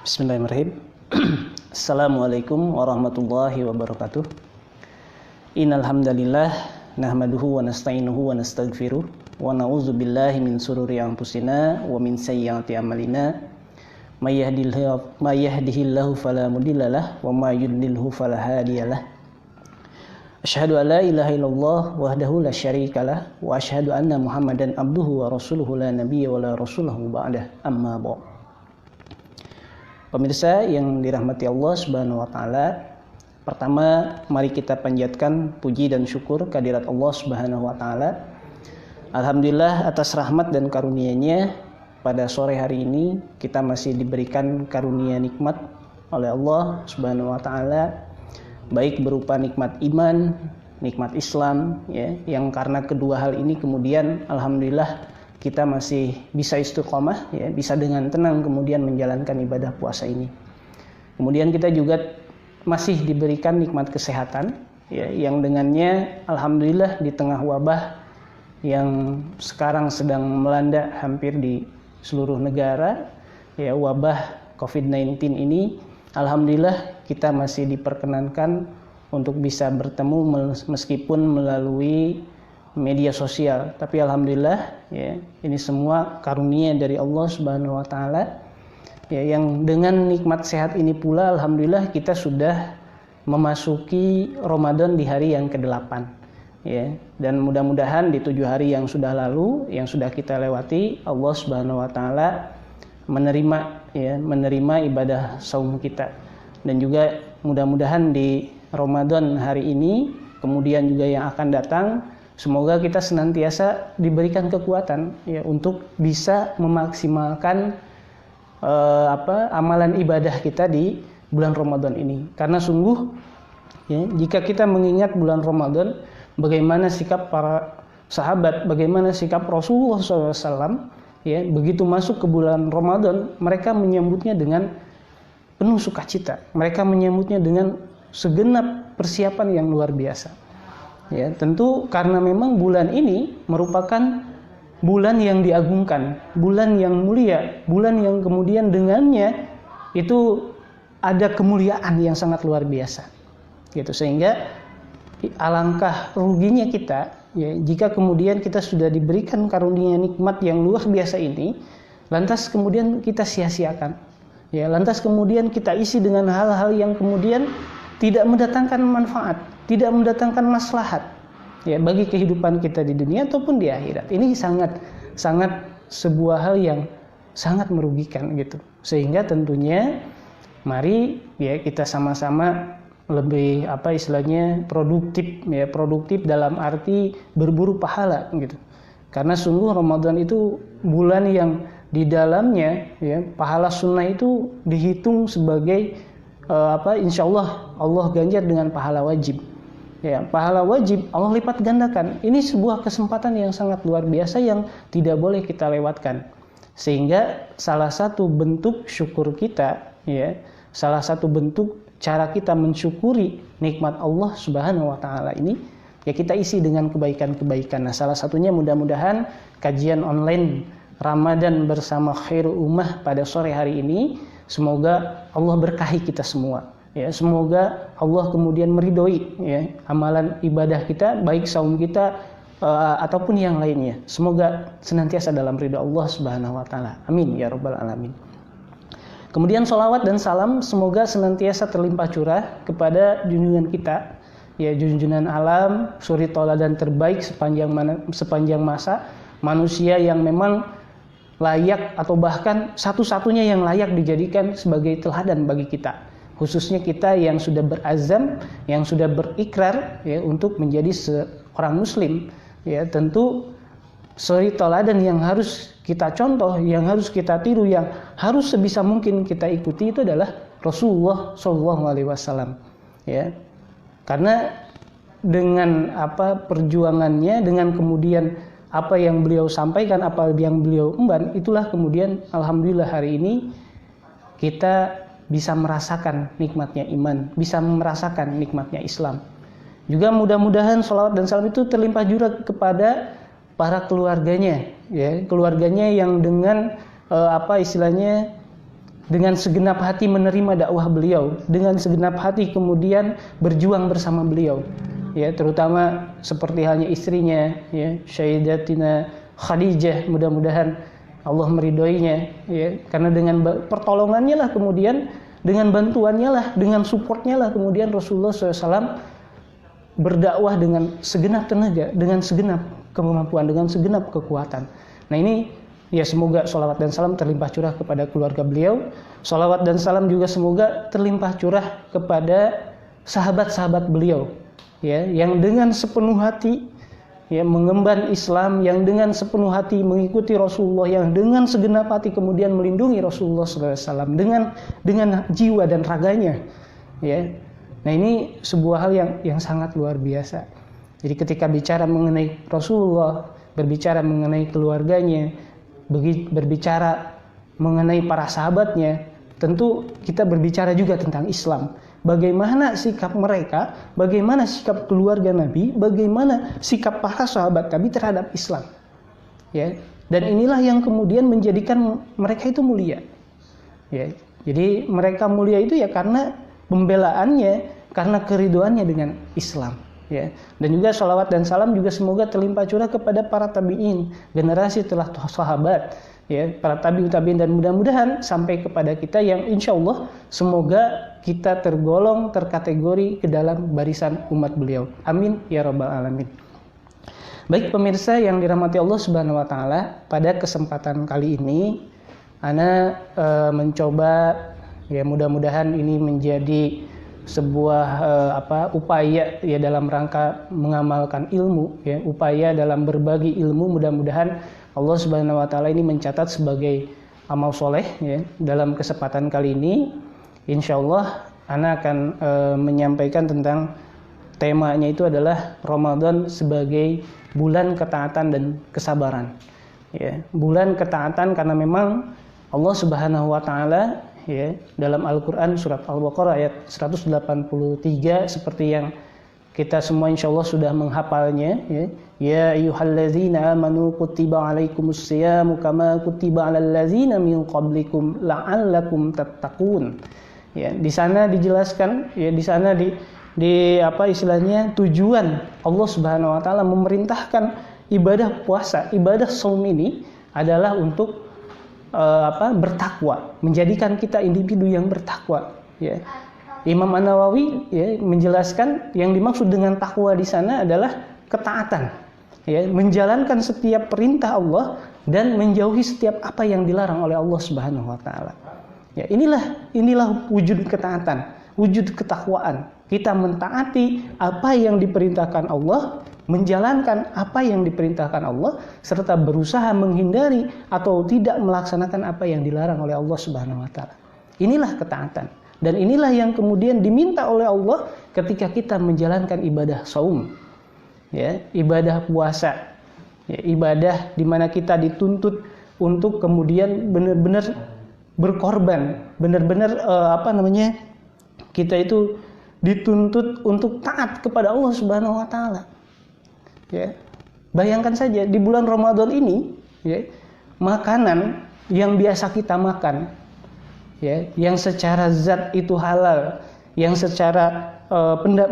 Bismillahirrahmanirrahim. Assalamualaikum warahmatullahi wabarakatuh. Innal hamdalillah nahmaduhu wa nasta'inuhu wa nastaghfiruh wa na'udzu billahi min shururi anfusina wa min sayyiati a'malina. May yahdihillahu fala mudhillalah wa may yudlilhu fala hadiyalah. Asyhadu an la ilaha illallah wahdahu la syarikalah wa asyhadu anna Muhammadan abduhu wa rasuluhu la nabiyya wa la rasulahu ba'dah. Amma ba'd. Pemirsa yang dirahmati Allah Subhanahu wa taala, pertama mari kita panjatkan puji dan syukur kehadirat Allah Subhanahu wa taala. Alhamdulillah atas rahmat dan karunia-Nya pada sore hari ini kita masih diberikan karunia nikmat oleh Allah Subhanahu wa taala, baik berupa nikmat iman, nikmat Islam ya, yang karena kedua hal ini kemudian alhamdulillah kita masih bisa istiqomah ya, bisa dengan tenang kemudian menjalankan ibadah puasa ini. Kemudian kita juga masih diberikan nikmat kesehatan ya, yang dengannya alhamdulillah di tengah wabah yang sekarang sedang melanda hampir di seluruh negara ya, wabah COVID-19 ini alhamdulillah kita masih diperkenankan untuk bisa bertemu meskipun melalui media sosial, tapi alhamdulillah ya, ini semua karunia dari Allah Subhanahu wa taala ya, yang dengan nikmat sehat ini pula alhamdulillah kita sudah memasuki Ramadan di hari yang ke-8 ya, dan mudah-mudahan di 7 hari yang sudah lalu yang sudah kita lewati Allah Subhanahu wa taala menerima ibadah saum kita, dan juga mudah-mudahan di Ramadan hari ini kemudian juga yang akan datang semoga kita senantiasa diberikan kekuatan ya untuk bisa memaksimalkan amalan ibadah kita di bulan Ramadan ini. Karena sungguh ya, jika kita mengingat bulan Ramadan, bagaimana sikap para sahabat, bagaimana sikap Rasulullah SAW ya, begitu masuk ke bulan Ramadan mereka menyambutnya dengan penuh sukacita. Mereka menyambutnya dengan segenap persiapan yang luar biasa. Ya, tentu karena memang bulan ini merupakan bulan yang diagungkan, bulan yang mulia, bulan yang kemudian dengannya itu ada kemuliaan yang sangat luar biasa. Gitu, sehingga alangkah ruginya kita ya, jika kemudian kita sudah diberikan karunia nikmat yang luar biasa ini, lantas kemudian kita sia-siakan. Ya, lantas kemudian kita isi dengan hal-hal yang kemudian tidak mendatangkan manfaat, tidak mendatangkan maslahat ya bagi kehidupan kita di dunia ataupun di akhirat. Ini sangat sebuah hal yang sangat merugikan gitu. Sehingga tentunya mari ya kita sama-sama lebih produktif dalam arti berburu pahala gitu. Karena sungguh Ramadan itu bulan yang di dalamnya ya pahala sunnah itu dihitung sebagai insya Allah ganjar dengan pahala wajib ya, pahala wajib Allah lipat gandakan. Ini sebuah kesempatan yang sangat luar biasa yang tidak boleh kita lewatkan, sehingga salah satu bentuk syukur kita ya, salah satu bentuk cara kita mensyukuri nikmat Allah Subhanahu wa taala ini ya, kita isi dengan kebaikan-kebaikan. Nah, salah satunya mudah-mudahan kajian online Ramadan bersama Khairul Ummah pada sore hari ini. Semoga Allah berkahi kita semua ya, semoga Allah kemudian meridhoi ya amalan ibadah kita, baik saum kita ataupun yang lainnya. Semoga senantiasa dalam ridha Allah Subhanahu wa taala. Amin ya rabbal alamin. Kemudian salawat dan salam semoga senantiasa terlimpah curah kepada junjungan kita ya, junjungan alam, suri tauladan terbaik sepanjang masa, manusia yang memang layak atau bahkan satu-satunya yang layak dijadikan sebagai teladan bagi kita, khususnya kita yang sudah berazam, yang sudah berikrar ya untuk menjadi seorang muslim ya. Tentu suri tauladan yang harus kita contoh, yang harus kita tiru, yang harus sebisa mungkin kita ikuti itu adalah Rasulullah SAW ya. Karena dengan perjuangannya, dengan kemudian apa yang beliau sampaikan, apa yang beliau emban, itulah kemudian alhamdulillah hari ini kita bisa merasakan nikmatnya iman, bisa merasakan nikmatnya Islam. Juga mudah-mudahan sholawat dan salam itu terlimpah jurah kepada para keluarganya ya, keluarganya yang dengan dengan segenap hati menerima dakwah beliau, dengan segenap hati kemudian berjuang bersama beliau, ya, terutama seperti halnya istrinya, ya, Sayyidatina Khadijah, mudah-mudahan Allah meridhoinya, ya, karena dengan pertolongannya lah kemudian, dengan bantuannya lah, dengan supportnya lah kemudian Rasulullah SAW berdakwah dengan segenap tenaga, dengan segenap kemampuan, dengan segenap kekuatan. Nah ini ya, semoga sholawat dan salam terlimpah curah kepada keluarga beliau. Sholawat dan salam juga semoga terlimpah curah kepada sahabat-sahabat beliau, ya, yang dengan sepenuh hati, ya, mengemban Islam, yang dengan sepenuh hati mengikuti Rasulullah, yang dengan segenap hati kemudian melindungi Rasulullah SAW dengan jiwa dan raganya, ya. Nah ini sebuah hal yang sangat luar biasa. Jadi ketika bicara mengenai Rasulullah, berbicara mengenai keluarganya, berbicara mengenai para sahabatnya, tentu kita berbicara juga tentang Islam. Bagaimana sikap mereka, bagaimana sikap keluarga Nabi, bagaimana sikap para sahabat Nabi terhadap Islam, ya. Dan inilah yang kemudian menjadikan mereka itu mulia, ya. Jadi mereka mulia itu ya karena pembelaannya, karena keriduannya dengan Islam, ya. Dan juga sholawat dan salam juga semoga terlimpah curah kepada para tabi'in, generasi setelah sahabat, ya, para tabi'in, dan mudah-mudahan sampai kepada kita yang insya Allah semoga kita tergolong, terkategori ke dalam barisan umat beliau. Amin ya rabbal alamin. Baik pemirsa yang dirahmati Allah Subhanahu wa taala, pada kesempatan kali ini ana mencoba, ya, mudah-mudahan ini menjadi sebuah upaya, ya, dalam rangka mengamalkan ilmu, ya, upaya dalam berbagi ilmu. Mudah-mudahan Allah Subhanahu wa taala ini mencatat sebagai amal soleh, ya. Dalam kesempatan kali ini insyaallah ana akan menyampaikan tentang temanya itu adalah Ramadan sebagai bulan ketaatan dan kesabaran, ya. Bulan ketaatan karena memang Allah Subhanahu wa taala, ya, dalam Al-Qur'an surat Al-Baqarah ayat 183 seperti yang kita semua insyaallah sudah menghafalnya, ya. Ya ayyuhallazina amanu kutiba alaikumusyiyamu kama kutiba alal ladzina min qablikum la'allakum tattaqun. Ya, di sana dijelaskan, ya, di sana istilahnya tujuan Allah Subhanahu wa taala memerintahkan ibadah puasa, ibadah shaum ini adalah untuk bertakwa, menjadikan kita individu yang bertakwa, ya. Imam An-Nawawi, ya, menjelaskan yang dimaksud dengan takwa di sana adalah ketaatan, ya, menjalankan setiap perintah Allah dan menjauhi setiap apa yang dilarang oleh Allah Subhanahu wa taala. Ya, inilah wujud ketaatan, wujud ketakwaan. Kita mentaati apa yang diperintahkan Allah, menjalankan apa yang diperintahkan Allah, serta berusaha menghindari atau tidak melaksanakan apa yang dilarang oleh Allah Subhanahu wa taala. Inilah ketaatan. Dan inilah yang kemudian diminta oleh Allah ketika kita menjalankan ibadah saum, ya, ibadah puasa, ya, ibadah di mana kita dituntut untuk kemudian benar-benar berkorban, benar-benar kita itu dituntut untuk taat kepada Allah Subhanahu wa taala. Ya. Bayangkan saja di bulan Ramadan ini, ya, makanan yang biasa kita makan, ya, yang secara zat itu halal, yang secara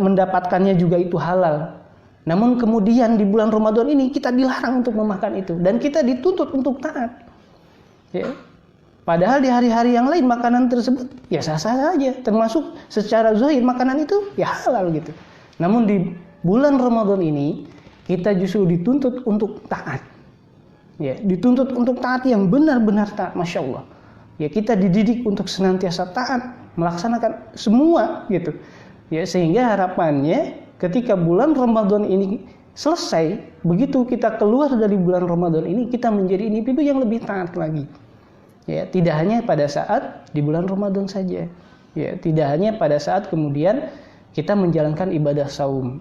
mendapatkannya juga itu halal. Namun kemudian di bulan Ramadan ini kita dilarang untuk memakan itu dan kita dituntut untuk taat. Ya. Padahal di hari-hari yang lain makanan tersebut ya sah-sah saja, termasuk secara zahir makanan itu ya halal gitu. Namun di bulan Ramadan ini kita justru dituntut untuk taat. Ya, dituntut untuk taat yang benar-benar taat, Masya Allah. Ya, kita dididik untuk senantiasa taat, melaksanakan semua gitu. Ya, sehingga harapannya ketika bulan Ramadan ini selesai, begitu kita keluar dari bulan Ramadan ini kita menjadi individu yang lebih taat lagi. Ya, tidak hanya pada saat di bulan Ramadan saja. Ya, tidak hanya pada saat kemudian kita menjalankan ibadah saum.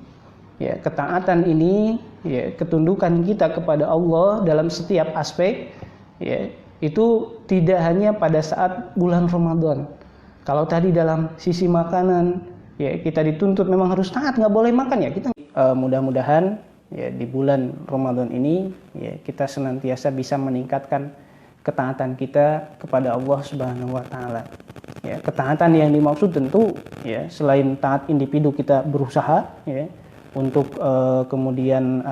Ya, ketaatan ini, ya, ketundukan kita kepada Allah dalam setiap aspek, ya, itu tidak hanya pada saat bulan Ramadan. Kalau tadi dalam sisi makanan, ya, kita dituntut memang harus taat, nggak boleh makan, ya, kita mudah-mudahan, ya, di bulan Ramadan ini, ya, kita senantiasa bisa meningkatkan ketaatan kita kepada Allah Subhanahu wa taala. Ya, ketaatan yang dimaksud tentu ya selain taat individu, kita berusaha ya untuk kemudian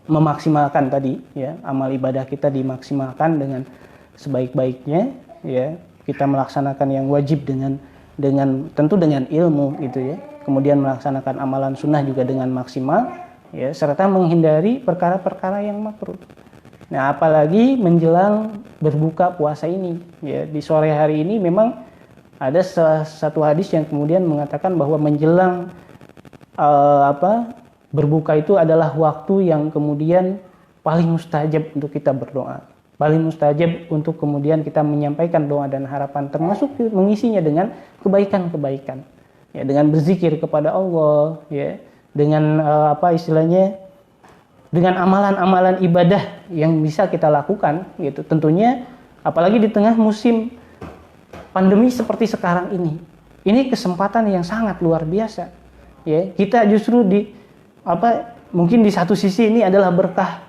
memaksimalkan tadi ya, amal ibadah kita dimaksimalkan dengan sebaik-baiknya ya. Kita melaksanakan yang wajib dengan tentu dengan ilmu gitu ya. Kemudian melaksanakan amalan sunnah juga dengan maksimal ya, serta menghindari perkara-perkara yang makruh. Nah, apalagi menjelang berbuka puasa ini ya, di sore hari ini memang ada satu hadis yang kemudian mengatakan bahwa menjelang berbuka itu adalah waktu yang kemudian paling mustajab untuk kita berdoa, paling mustajab untuk kemudian kita menyampaikan doa dan harapan, termasuk mengisinya dengan kebaikan-kebaikan ya, dengan berzikir kepada Allah ya, dengan dengan amalan-amalan ibadah yang bisa kita lakukan gitu. Tentunya apalagi di tengah musim pandemi seperti sekarang ini kesempatan yang sangat luar biasa ya. Kita justru mungkin di satu sisi ini adalah berkah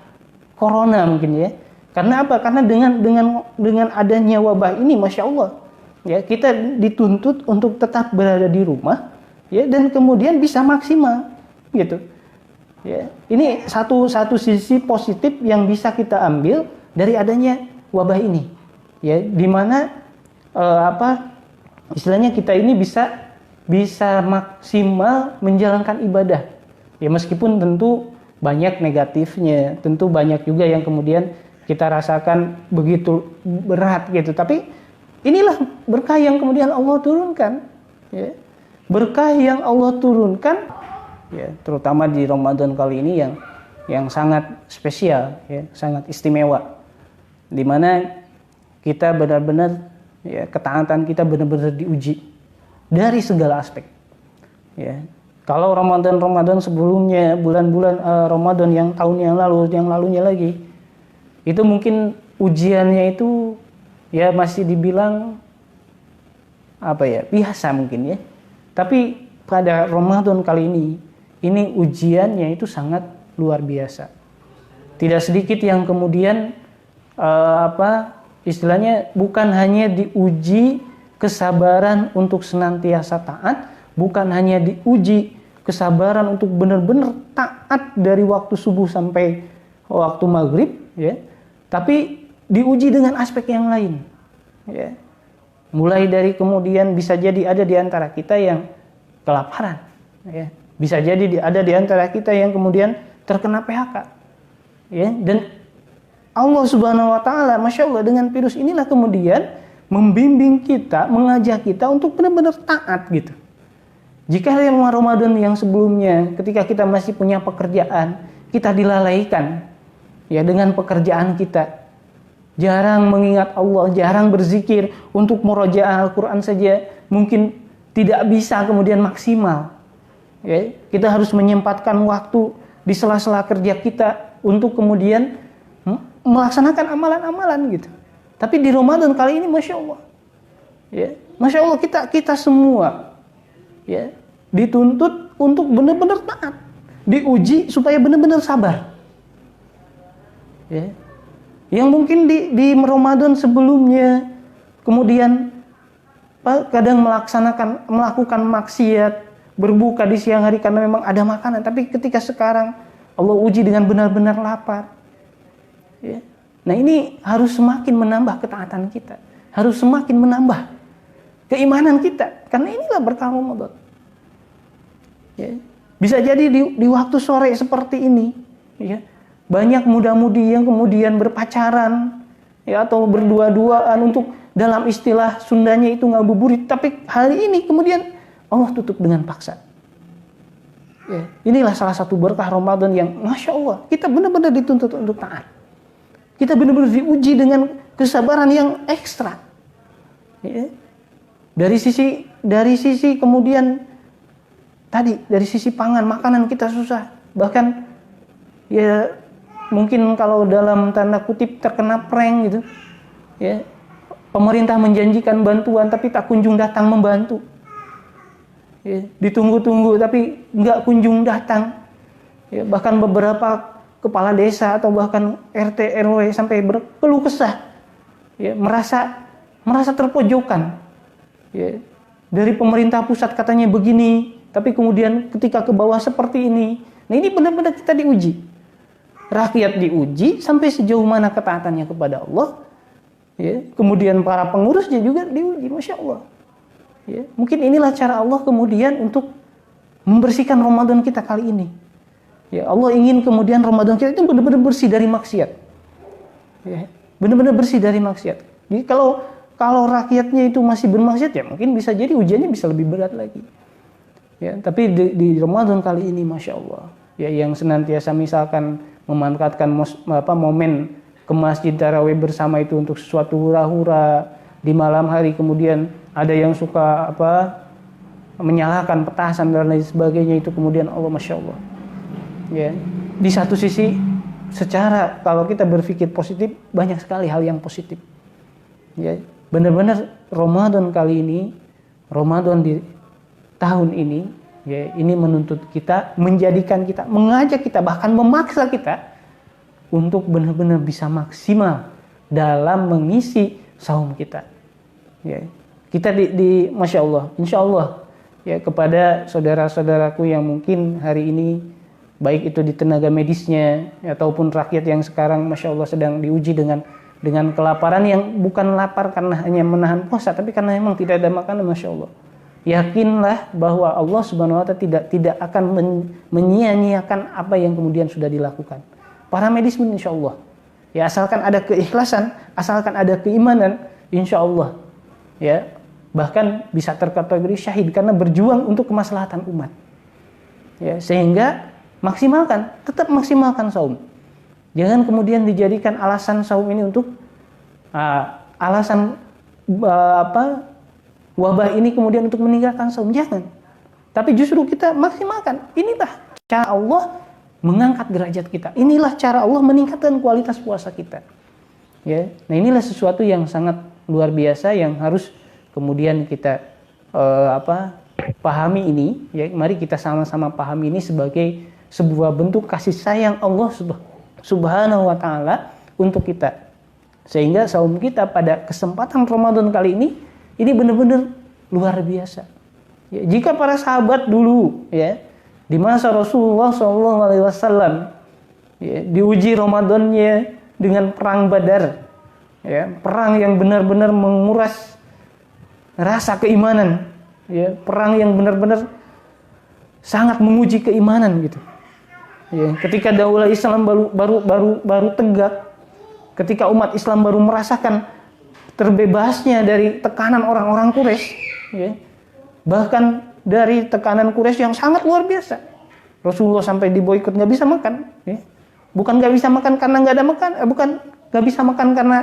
corona mungkin ya. Karena apa? Karena dengan adanya wabah ini, masya Allah ya, kita dituntut untuk tetap berada di rumah ya, dan kemudian bisa maksimal gitu ya. Ini satu sisi positif yang bisa kita ambil dari adanya wabah ini ya, dimana istilahnya kita ini bisa maksimal menjalankan ibadah ya, meskipun tentu banyak negatifnya, tentu banyak juga yang kemudian kita rasakan begitu berat gitu. Tapi inilah berkah yang kemudian Allah turunkan ya. Berkah yang Allah turunkan ya, terutama di Ramadan kali ini yang sangat spesial ya, sangat istimewa, di mana kita benar-benar ya, ketaatan kita benar-benar diuji dari segala aspek ya. Kalau Ramadan sebelumnya, bulan-bulan Ramadan yang tahun yang lalunya lagi, itu mungkin ujiannya itu ya masih dibilang biasa mungkin ya. Tapi pada Ramadan kali ini ujiannya itu sangat luar biasa. Tidak sedikit yang kemudian istilahnya bukan hanya diuji kesabaran untuk senantiasa taat, bukan hanya diuji kesabaran untuk benar-benar taat dari waktu subuh sampai waktu maghrib ya, tapi diuji dengan aspek yang lain ya. Mulai dari kemudian bisa jadi ada di antara kita yang kelaparan ya, bisa jadi ada di antara kita yang kemudian terkena PHK ya, dan Allah Subhanahu wa taala masya Allah dengan virus inilah kemudian membimbing kita, mengajak kita untuk benar-benar taat gitu. Jika yang Ramadan yang sebelumnya ketika kita masih punya pekerjaan, kita dilalaikan ya dengan pekerjaan kita, jarang mengingat Allah, jarang berzikir, untuk murojaah Al-Quran saja mungkin tidak bisa kemudian maksimal ya. Kita harus menyempatkan waktu di sela-sela kerja kita untuk kemudian melaksanakan amalan-amalan gitu. Tapi di Ramadan kali ini masya Allah ya, masya Allah kita semua ya dituntut untuk benar-benar taat, diuji supaya benar-benar sabar ya. Yang mungkin di Ramadan sebelumnya kemudian kadang melakukan maksiat, berbuka di siang hari karena memang ada makanan, tapi ketika sekarang Allah uji dengan benar-benar lapar ya. Nah, ini harus semakin menambah ketaatan kita, harus semakin menambah keimanan kita, karena inilah berkah Ramadan ya. Bisa jadi di waktu sore seperti ini ya, banyak muda-mudi yang kemudian berpacaran ya, atau berdua-duaan untuk, dalam istilah Sundanya itu ngabuburit, tapi hari ini kemudian Allah tutup dengan paksa ya. Inilah salah satu berkah Ramadan yang masya Allah kita benar-benar dituntut untuk taat, kita benar-benar diuji dengan kesabaran yang ekstra ya. Dari sisi kemudian tadi, dari sisi pangan, makanan kita susah, bahkan ya mungkin kalau dalam tanda kutip terkena prank gitu ya, pemerintah menjanjikan bantuan tapi tak kunjung datang membantu ya, ditunggu-tunggu tapi nggak kunjung datang ya. Bahkan beberapa kepala desa atau bahkan RT RW sampai berkeluh kesah, ya, merasa terpojokan, ya, dari pemerintah pusat katanya begini, tapi kemudian ketika ke bawah seperti ini. Nah, ini benar-benar kita diuji, rakyat diuji sampai sejauh mana ketaatannya kepada Allah, ya, kemudian para pengurusnya juga diuji, masya Allah, ya. Mungkin inilah cara Allah kemudian untuk membersihkan Ramadan kita kali ini. Ya, Allah ingin kemudian Ramadan kita itu benar-benar bersih dari maksiat. Ya, benar-benar bersih dari maksiat. Jadi kalau rakyatnya itu masih bermaksiat, ya mungkin bisa jadi ujiannya bisa lebih berat lagi. Ya, tapi di Ramadan kali ini, masya Allah, ya, yang senantiasa misalkan memanfaatkan momen ke masjid tarawih bersama itu untuk sesuatu hura-hura di malam hari, kemudian ada yang suka menyalakan petasan dan lain sebagainya, itu kemudian Allah, masya Allah. Ya, di satu sisi secara kalau kita berpikir positif, banyak sekali hal yang positif. Ya, benar-benar Ramadan kali ini, Ramadan di tahun ini, ya, ini menuntut kita, menjadikan kita, mengajak kita, bahkan memaksa kita untuk benar-benar bisa maksimal dalam mengisi saum kita. Ya, kita masya Allah, insya Allah, ya, kepada saudara-saudaraku yang mungkin hari ini baik itu di tenaga medisnya ataupun rakyat yang sekarang masya Allah sedang diuji dengan kelaparan yang bukan lapar karena hanya menahan puasa, tapi karena memang tidak ada makanan, masya Allah. Yakinlah bahwa Allah Subhanahu wa Ta'ala tidak akan menyia-nyiakan apa yang kemudian sudah dilakukan. Para medis pun insya Allah, ya, asalkan ada keikhlasan, asalkan ada keimanan, insya Allah, ya, bahkan bisa terkategori syahid karena berjuang untuk kemaslahatan umat. Ya, sehingga tetap maksimalkan saum. Jangan kemudian dijadikan alasan saum ini untuk alasan wabah ini kemudian untuk meninggalkan saum. Jangan. Tapi justru kita maksimalkan. Inilah cara Allah mengangkat derajat kita. Inilah cara Allah meningkatkan kualitas puasa kita. Ya. Nah, inilah sesuatu yang sangat luar biasa yang harus kemudian kita pahami ini. Ya, mari kita sama-sama pahami ini sebagai sebuah bentuk kasih sayang Allah Subhanahu wa Ta'ala untuk kita, sehingga saum kita pada kesempatan Ramadan kali ini benar-benar luar biasa. Ya, jika para sahabat dulu, ya, di masa Rasulullah SAW, ya, diuji Ramadannya dengan perang Badar, ya, perang yang benar-benar menguras rasa keimanan, ya, perang yang benar-benar sangat menguji keimanan gitu. Ya, ketika daulah Islam baru tegak, ketika umat Islam baru merasakan terbebasnya dari tekanan orang-orang Quraisy, ya, bahkan dari tekanan Quraisy yang sangat luar biasa, Rasulullah sampai diboikot, nggak bisa makan, ya. Bukan nggak bisa makan karena nggak ada makan, bukan nggak bisa makan karena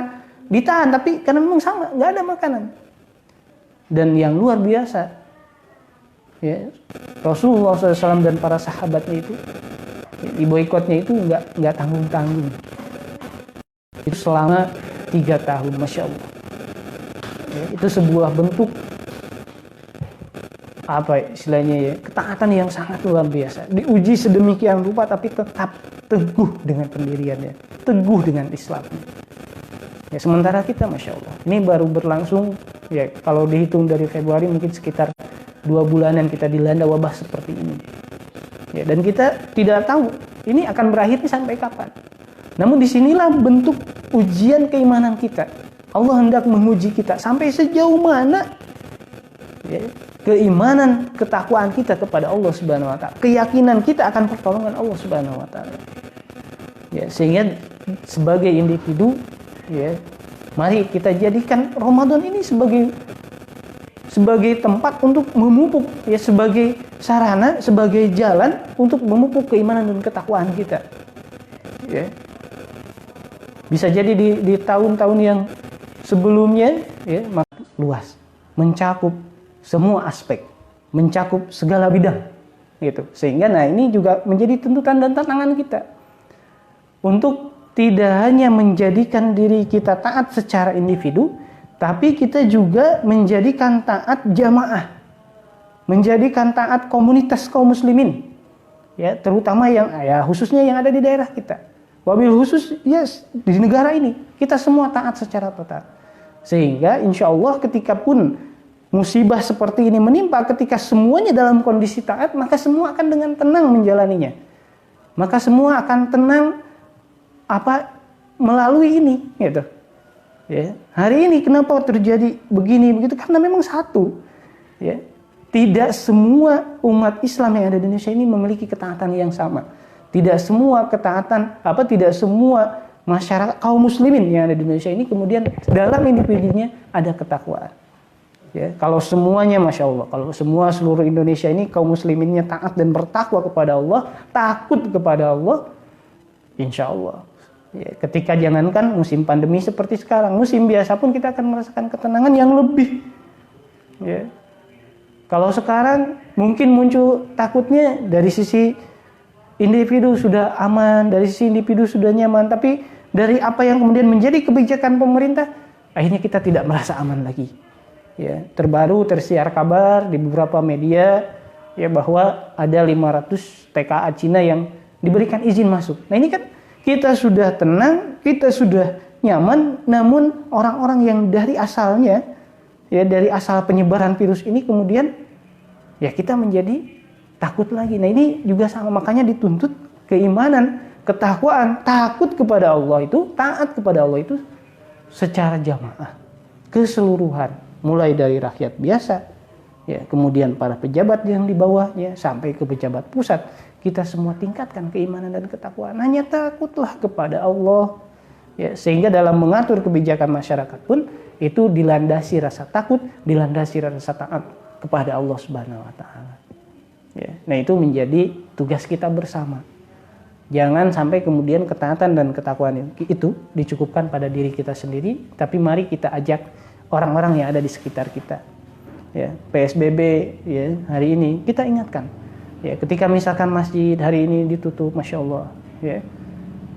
ditahan, tapi karena memang sama nggak ada makanan. Dan yang luar biasa, ya, Rasulullah SAW dan para sahabatnya itu, di boikotnya itu nggak tanggung-tanggung. Itu selama 3 tahun, masya Allah. Ya, itu sebuah bentuk istilahnya, ya, ketaatan yang sangat luar biasa. Diuji sedemikian rupa tapi tetap teguh dengan pendiriannya, teguh dengan Islamnya. Ya, sementara kita, masya Allah, ini baru berlangsung, ya, kalau dihitung dari Februari mungkin sekitar 2 bulanan kita dilanda wabah seperti ini. Ya, dan kita tidak tahu ini akan berakhir sampai kapan. Namun disinilah bentuk ujian keimanan kita. Allah hendak menguji kita sampai sejauh mana, ya, keimanan, ketakwaan kita kepada Allah Subhanahu wa Ta'ala, keyakinan kita akan pertolongan Allah Subhanahu wa Ta'ala. Ya, sehingga sebagai individu, ya, mari kita jadikan Ramadan ini sebagai tempat untuk memupuk, ya, sebagai sarana, sebagai jalan untuk memupuk keimanan dan ketakwaan kita. Ya. Bisa jadi di tahun-tahun yang sebelumnya, ya, luas, mencakup semua aspek, mencakup segala bidang, gitu. Sehingga ini juga menjadi tuntutan dan tantangan kita untuk tidak hanya menjadikan diri kita taat secara individu, tapi kita juga menjadikan taat jamaah, menjadikan taat komunitas kaum muslimin, ya, terutama yang ya khususnya yang ada di daerah kita. Wabil khusus ya di negara ini kita semua taat secara total. Sehingga insya Allah ketika pun musibah seperti ini menimpa, ketika semuanya dalam kondisi taat, maka semua akan dengan tenang menjalaninya. Maka semua akan tenang melalui ini, gitu. Ya, hari ini kenapa terjadi begini begitu? Karena memang satu, ya, tidak semua umat Islam yang ada di Indonesia ini memiliki ketaatan yang sama. Tidak semua tidak semua masyarakat kaum muslimin yang ada di Indonesia ini kemudian dalam individunya ada ketakwaan. Ya, kalau semuanya Masya Allah, kalau semua seluruh Indonesia ini kaum musliminnya taat dan bertakwa kepada Allah, takut kepada Allah, insya Allah. Ya, ketika jangankan musim pandemi seperti sekarang, musim biasa pun kita akan merasakan ketenangan yang lebih. Ya. Kalau sekarang mungkin muncul takutnya dari sisi individu sudah aman, dari sisi individu sudah nyaman, tapi dari apa yang kemudian menjadi kebijakan pemerintah, akhirnya kita tidak merasa aman lagi. Ya, terbaru tersiar kabar di beberapa media ya bahwa ada 500 TKA Cina yang diberikan izin masuk. Nah, ini kan kita sudah tenang, kita sudah nyaman, namun orang-orang yang dari asalnya ya dari asal penyebaran virus ini kemudian ya kita menjadi takut lagi. Nah, ini juga sama, makanya dituntut keimanan, ketakwaan, takut kepada Allah itu, taat kepada Allah itu secara jamaah, keseluruhan, mulai dari rakyat biasa, ya, kemudian para pejabat yang di bawahnya sampai ke pejabat pusat, kita semua tingkatkan keimanan dan ketakwaan. Hanya takutlah kepada Allah, ya, sehingga dalam mengatur kebijakan masyarakat pun itu dilandasi rasa takut, dilandasi rasa taat kepada Allah Subhanahu Wa Taala. Ya, nah itu menjadi tugas kita bersama. Jangan sampai kemudian ketaatan dan ketakwaan itu dicukupkan pada diri kita sendiri, tapi mari kita ajak orang-orang yang ada di sekitar kita. Ya, PSBB ya hari ini kita ingatkan. Ya, ketika misalkan masjid hari ini ditutup, Masya Allah, ya,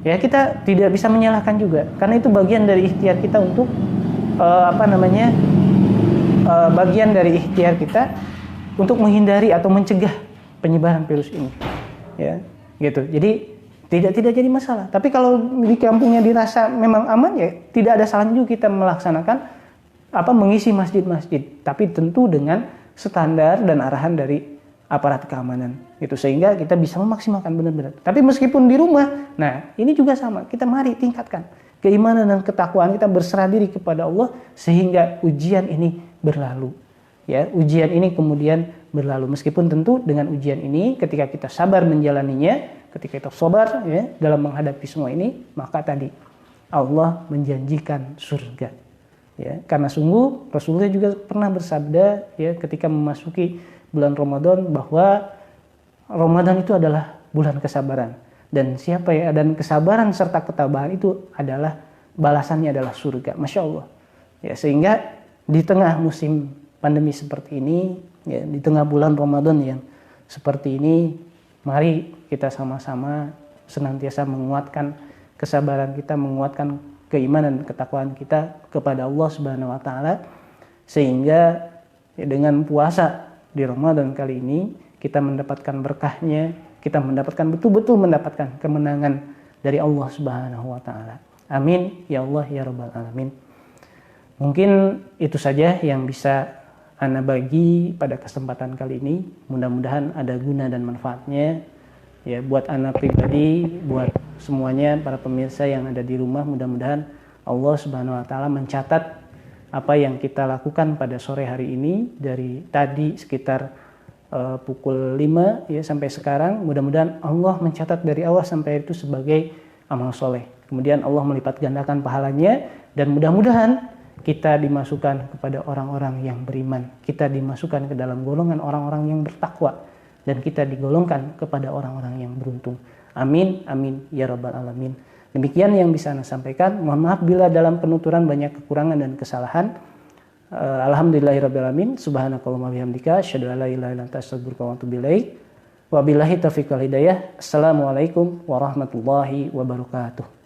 ya kita tidak bisa menyalahkan juga, karena itu bagian dari ikhtiar kita untuk bagian dari ikhtiar kita untuk menghindari atau mencegah penyebaran virus ini, ya, gitu. Jadi tidak jadi masalah. Tapi kalau di kampungnya dirasa memang aman, ya tidak ada salahnya juga kita melaksanakan mengisi masjid-masjid, tapi tentu dengan standar dan arahan dari aparat keamanan, gitu, sehingga kita bisa memaksimalkan benar-benar. Tapi meskipun di rumah, nah ini juga sama, kita mari tingkatkan keimanan dan ketakwaan kita, berserah diri kepada Allah sehingga ujian ini berlalu. Ya, ujian ini kemudian berlalu, meskipun tentu dengan ujian ini ketika kita sabar menjalaninya, ketika kita sabar ya dalam menghadapi semua ini, maka tadi Allah menjanjikan surga. Ya, karena sungguh Rasulullah juga pernah bersabda ya ketika memasuki bulan Ramadan bahwa Ramadan itu adalah bulan kesabaran, dan dan kesabaran serta ketabahan itu adalah balasannya adalah surga. Masya Allah. Ya, sehingga di tengah musim pandemi seperti ini, ya, di tengah bulan Ramadan yang seperti ini, mari kita sama-sama senantiasa menguatkan kesabaran kita, menguatkan keimanan dan ketakwaan kita kepada Allah Subhanahu Wa Taala, sehingga ya, dengan puasa di Ramadan kali ini kita mendapatkan berkahnya, kita betul-betul mendapatkan kemenangan dari Allah Subhanahu Wa Taala. Amin ya Allah ya Rabbal Alamin. Mungkin itu saja yang bisa Ana bagi pada kesempatan kali ini. Mudah-mudahan ada guna dan manfaatnya ya buat Ana pribadi, buat semuanya para pemirsa yang ada di rumah. Mudah-mudahan Allah Subhanahu Wa Taala mencatat apa yang kita lakukan pada sore hari ini dari tadi sekitar pukul 5 ya sampai sekarang. Mudah-mudahan Allah mencatat dari awal sampai itu sebagai amal soleh. Kemudian Allah melipat gandakan pahalanya, dan mudah-mudahan kita dimasukkan kepada orang-orang yang beriman. Kita dimasukkan ke dalam golongan orang-orang yang bertakwa, dan kita digolongkan kepada orang-orang yang beruntung. Amin, amin, ya Rabbal Alamin. Demikian yang bisa Ana sampaikan. Mohon maaf bila dalam penuturan banyak kekurangan dan kesalahan. Alhamdulillahirabbil alamin. Subhanakallahumma bihamdika asyhadu an la ilaha illa anta astaghfiruka wa atubu ilaik. Wabillahi taufiq wal hidayah. Assalamualaikum warahmatullahi wabarakatuh.